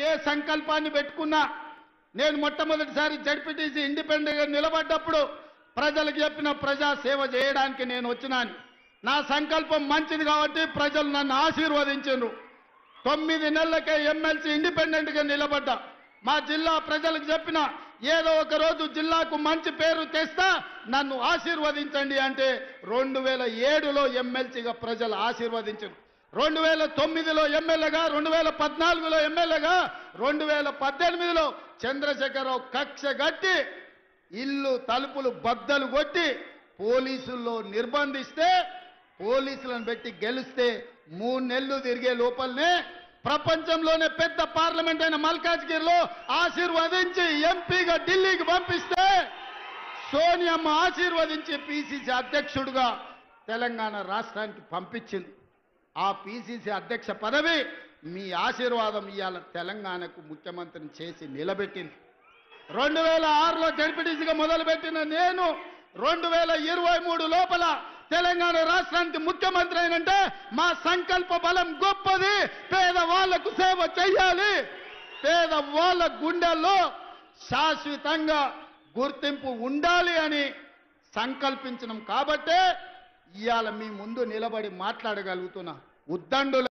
ఏ సంకల్పాన్ని పెట్టుకున్నా నేను మొట్టమొదటిసారి జడ్పీటీసీ ఇండిపెండెంట్గా నిలబడ్డప్పుడు ప్రజలకు చెప్పిన ప్రజా సేవ చేయడానికి నేను వచ్చినాను. నా సంకల్పం మంచిది కాబట్టి ప్రజలు నన్ను ఆశీర్వదించారు. 9 నెలలకే ఎమ్మెల్సీ ఇండిపెండెంట్గా నిలబడ్డా. మా జిల్లా ప్రజలకు చెప్పిన ఏదో ఒక రోజు జిల్లాకు మంచి పేరు తెస్తా, నన్ను ఆశీర్వదించండి అంటే 2007లో ఎమ్మెల్సీగా ప్రజలు ఆశీర్వదించారు. 2009లో ఎమ్మెల్యేగా, 2014లో ఎమ్మెల్యేగా, 2018లో చంద్రశేఖరరావు కక్ష గట్టి ఇల్లు తలుపులు బద్దలు కొట్టి పోలీసుల్లో నిర్బంధిస్తే, పోలీసులను పెట్టి గెలిస్తే 3 నెలలు తిరిగే లోపలనే ప్రపంచంలోనే పెద్ద పార్లమెంట్ అయిన మల్కాజ్గిరిలో ఆశీర్వదించి ఎంపీగా ఢిల్లీకి పంపిస్తే సోనియమ్మ ఆశీర్వదించి పిసిసి అధ్యక్షుడిగా తెలంగాణ రాష్ట్రానికి పంపించింది. ఆ పిసిసి అధ్యక్ష పదవి మీ ఆశీర్వాదం ఇవాళ తెలంగాణకు ముఖ్యమంత్రిని చేసి నిలబెట్టింది. 2006లో జడ్పీటీసీగా మొదలుపెట్టిన నేను 2023 లోపల తెలంగాణ రాష్ట్రానికి ముఖ్యమంత్రి అయినంటే మా సంకల్ప బలం గొప్పది. పేదవాళ్లకు సేవ చేయాలి, పేదవాళ్ల గుండెల్లో శాశ్వతంగా గుర్తింపు ఉండాలి అని సంకల్పించడం కాబట్టే ఇవాళ మీ ముందు నిలబడి మాట్లాడగలుగుతున్నా. ఉద్దండుల